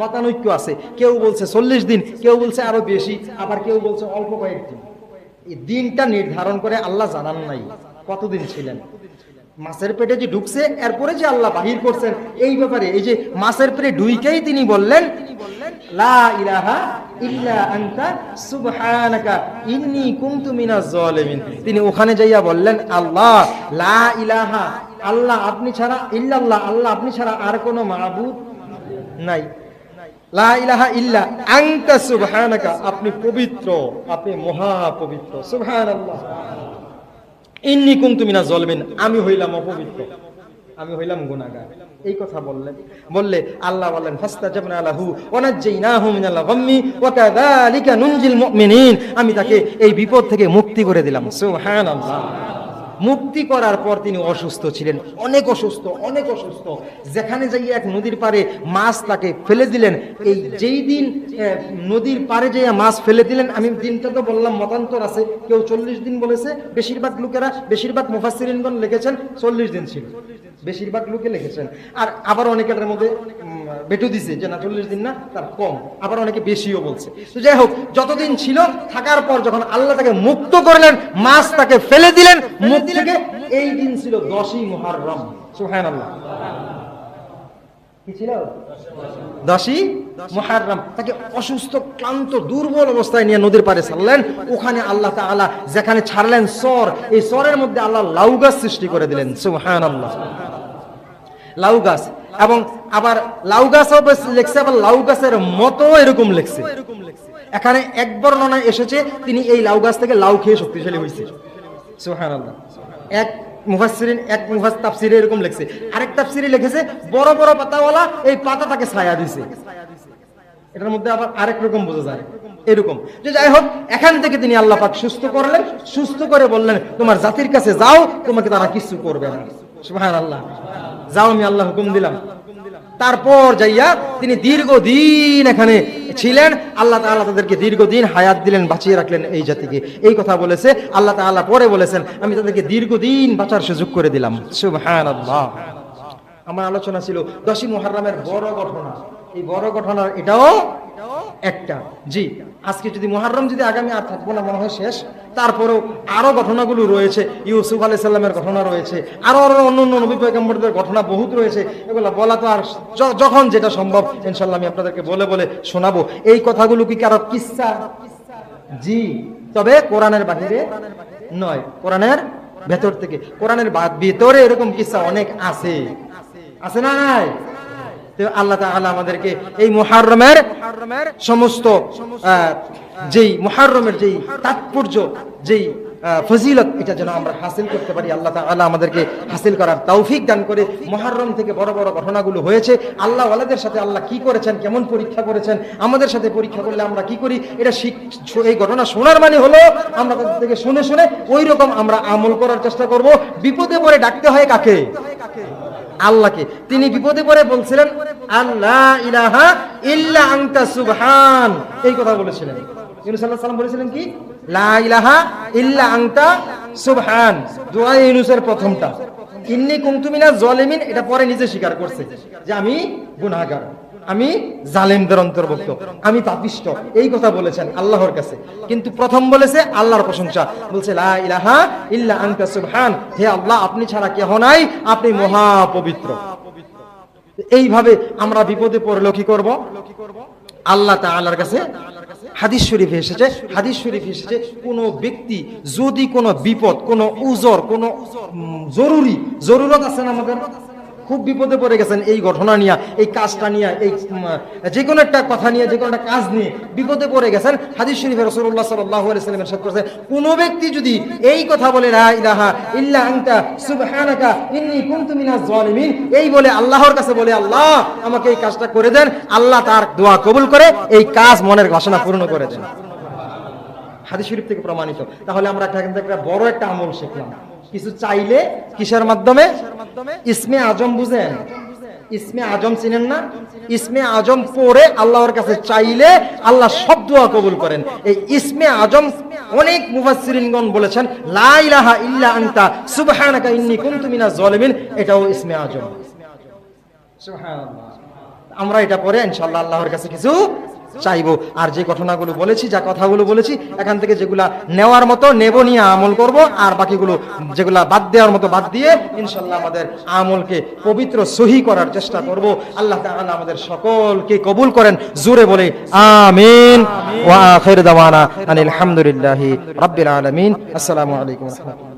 S1: মতানৈক্য আছে। কেউ বলছে 40 দিন, কেউ বলছে আরো বেশি, আবার কেউ বলছে অল্প কয়েকদিন। এই দিনটা নির্ধারণ করে আল্লাহ জানান নাই কতদিন ছিলেন। মাছের পেটে যে ঢুকছে, এরপরে যে আল্লাহ বাহির করছেন, এই ব্যাপারে এই যে মাছের পেটে ঢুইকেই তিনি বললেন লা ইলাহা ইল্লা আনতা সুবহানাকা ইন্নী কুনতু মিনাজ জালিমিন। তিনি ওখানে যাইয়া বললেন আল্লাহ লা ইলাহা, আল্লাহ আপনি ছাড়া, ইল্লাল্লাহ আল্লাহ আপনি ছাড়া আর কোনো মাবুদ নাই, লা ইলাহা ইল্লা আনতা সুবহানাকা আপনি পবিত্র, আপনি মহা পবিত্র, সুবহানাল্লাহ, ইন্নী কুনতু মিনাজ জালিমিন আমি হইলাম অপবিত্র, আমি হইলাম গুনাহগার। এই কথা বললে আল্লাহ বলেন ফাস্তাজাবনা লাহু ওয়া নাজ্জাইনাহু মিনাল গাম্মি ওয়া কাযালিকা নুনজিল মুমিনিন, আমি তাকে এই বিপদ থেকে মুক্তি করে দিলাম, সুবহানাল্লাহ। মুক্তি করার পর তিনি অসুস্থ ছিলেন, অনেক অসুস্থ। যেখানে যাই এক নদীর পারে মাছ তাকে ফেলে দিলেন। এই যেই দিন নদীর পারে যাইয়া মাছ ফেলে দিলেন, আমি দিনটা তো বললাম মতান্তর আছে, কেউ 40 দিন বলেছে, বেশিরভাগ মুফাসসিরিনগণ লিখেছেন 40 দিন ছিল, বেশিরভাগ লোকে লিখেছেন। আর আবার অনেকের মধ্যে বেটু দিছে যে না 40 দিন না, তার কম, আবার অনেকে বেশিও বলছে। তো যাই হোক, যতদিন ছিল থাকার পর যখন আল্লাহ তাকে মুক্ত করলেন, মাছ তাকে ফেলে দিলেন মুখ থেকে, এই দিন ছিল 10ই মুহররম, সুবহানাল্লাহ। কি ছিল? 10ই মুহররম। তাকে অসুস্থ, ক্লান্ত, দুর্বল অবস্থায় নিয়ে নদীর পাড়ে ছাড়লেন। ওখানে আল্লাহ তাআলা যেখানে ছাড়লেন সর, এই সরের মধ্যে আল্লাহ লাউ গাছ সৃষ্টি করে দিলেন, সুবহানাল্লাহ। লাউ গাছ, এবং আবার লাউ গাছও লেখছে, আবার লাউ গাছের মতো এরকম লেখছে। এখানে এক বর্ণনায় এসেছে তিনি এই লাউ গাছ থেকে লাউ খেয়ে শক্তিশালী হয়েছে, সুবহানাল্লাহ। এক মুফাসসির তাফসিরে এরকম লেখছে, আরেক তাফসিরে লিখেছে বড় বড় পাতাওয়ালা এই পাতা তাকে ছায়া দিছে। এটার মধ্যে আবার আরেক রকম বোঝা যায় এরকম। যে যাই হোক, এখান থেকে তিনি আল্লাহ পাক সুস্থ করলেন, সুস্থ করে বললেন তোমার জাতির কাছে যাও, তোমাকে তারা কিছু করবে না, সুবহানাল্লাহ। যাও, আমি আল্লাহ হুকুম দিলাম। তারপর যাইয়া তিনি দীর্ঘদিন এখানে ছিলেন। আল্লাহ তাআলা তাদেরকে দীর্ঘদিন হায়াত দিলেন, বাঁচিয়ে রাখলেন এই জাতিকে। এই কথা বলেছে আল্লাহ তাআলা, পরে বলেছেন আমি তাদেরকে দীর্ঘদিন বাঁচার সুযোগ করে দিলাম, সুবহানাল্লাহ। আমার আলোচনা ছিল 10ই মুহররমের বড় ঘটনা। এই বড় ঘটনার এটাও একটা। জি, আজকে যদি মুহররম যদি আগামী আর থাকবো না মনে হয় শেষ, তারপরেও আরো ঘটনাগুলো রয়েছে। ইউসুফ আলাইহিস সালামের ঘটনা রয়েছে, আরো অন্য নবী পয়গম্বরদের ঘটনা বহুত রয়েছে। এগুলো বলা তো আর যখন যেটা সম্ভব ইনশাআল্লাহ আমি আপনাদেরকে বলে শোনাবো। এই কথাগুলো কি কারো কিসসা? জি, তবে কোরআনের বাহিরে নয়, কোরআনের ভেতর থেকে। কোরআনের ভিতরে এরকম কিসসা অনেক আছে, আছে না নাই? আল্লাহ তাআলা আমাদেরকে এই মুহররমের সমস্ত যেই মুহররমের যেই তাৎপর্য, যেই
S2: ফজিলত, এটা যেন আমরা হাসিল করতে পারি। আল্লাহ তাআলা আমাদেরকে হাসিল করার তৌফিক দান করে। মুহররম থেকে বড় বড় ঘটনাগুলো হয়েছে, আল্লাহ ওয়ালাদের সাথে আল্লাহ কি করেছেন, কেমন পরীক্ষা করেছেন, আমাদের সাথে পরীক্ষা করলে আমরা কি করি, এটা এই ঘটনা শোনার মানে হলো আমরা তাদের থেকে শুনে শুনে ওই রকম আমরা আমল করার চেষ্টা করব। বিপদে পড়ে ডাকতে হয় কাকে? আল্লাহকে। তিনি বিপদে পড়ে বলছিলেন আল্লাহ ইলাহা ইল্লা আনতা সুবহান, এই কথা বলেছিলেন। ইউনূস আলাইহিস সালাম বলেছিলেন কি? লা ইলাহা ইল্লা আনতা সুবহান। দোয়া ইউনূসের প্রথমটা, ইন্নী কুনতু মিনাজ জালিমিন, এটা পরে নিজে স্বীকার করছে যে আমি গুনাহগার, আমি জালেমদের অন্তর্ভুক্ত, আমি পাপিষ্ঠ, এই কথা বলেছেন আল্লাহর কাছে। কিন্তু প্রথম বলেছে আল্লাহর প্রশংসা, বলছে লা ইলাহা ইল্লা আনতা সুবহান, হে আল্লাহ আপনি ছাড়া কেহ নাই, আপনি মহা পবিত্র। এইভাবে আমরা বিপদে পড়লে কি করব? আল্লাহ তাআলার কাছে হাদিস শরীফে এসেছে কোন ব্যক্তি যদি কোনো বিপদ, কোনো উজর, কোনো জরুরত আছে না, আমাদের খুব বিপদে পড়ে গেছেন এই ঘটনা নিয়ে, এই কাজটা নিয়ে, এই যে কোনো একটা কথা নিয়ে, যে কোনো একটা কাজ নিয়ে বিপদে পড়ে গেছেন, হাদিস শরীফে রাসূলুল্লাহ সাল্লাল্লাহু আলাইহি ওয়াসাল্লাম ইরশাদ করেছেন, কোন ব্যক্তি যদি এই কথা বলে লা ইলাহা ইল্লা আনতা সুবহানাকা ইন্নী কুনতু মিনাজ জালিমিন, এই বলে আল্লাহর কাছে বলে আল্লাহ আমাকে এই কাজটা করে দেন, আল্লাহ তার দোয়া কবুল করে এই কাজ, মনের বাসনা পূর্ণ করে দেন। হাদিস শরীফ থেকে প্রমাণিত। তাহলে আমরা এখান থেকে বড় একটা আমল শিখলাম। কিছু চাইলে কিসের মাধ্যমে? ইসমে আজম বুঝেন? ইসমে আজম চিনেন না? ইসমে আজম পড়ে আল্লাহর কাছে চাইলে আল্লাহ সব দোয়া কবুল করেন। এই ইসমে আজম অনেক মুফাসসিরিনগণ বলেছেন লা ইলাহা ইল্লা আনতা সুবহানাকা ইন্নী কুনতু মিনাজ জালিমিন, এটাও ইসমে আজম। সুবহানাল্লাহ। আমরা এটা পড়ে ইনশাআল্লাহ আল্লাহর কাছে কিছু চাইবো। আর যে ঘটনাগুলো বলেছি, যা কথাগুলো বলেছি, এখান থেকে যেগুলা নেওয়ার মতো নেব, নিয়ে আমল করব, আর বাকিগুলো যেগুলা বাদ দেওয়ার মতো বাদ দিয়ে ইনশাআল্লাহ আমাদের আমলকে পবিত্র সহি করার চেষ্টা করব। আল্লাহ তাআলা আমাদের সকলকে কবুল করেন। জোরে বলে আমিন। ওয়া আখির দাওয়ানা আনিল হামদুলিল্লাহি রাব্বিল আলামিন। আসসালামু আলাইকুম ওয়া রাহমাতুল্লাহ।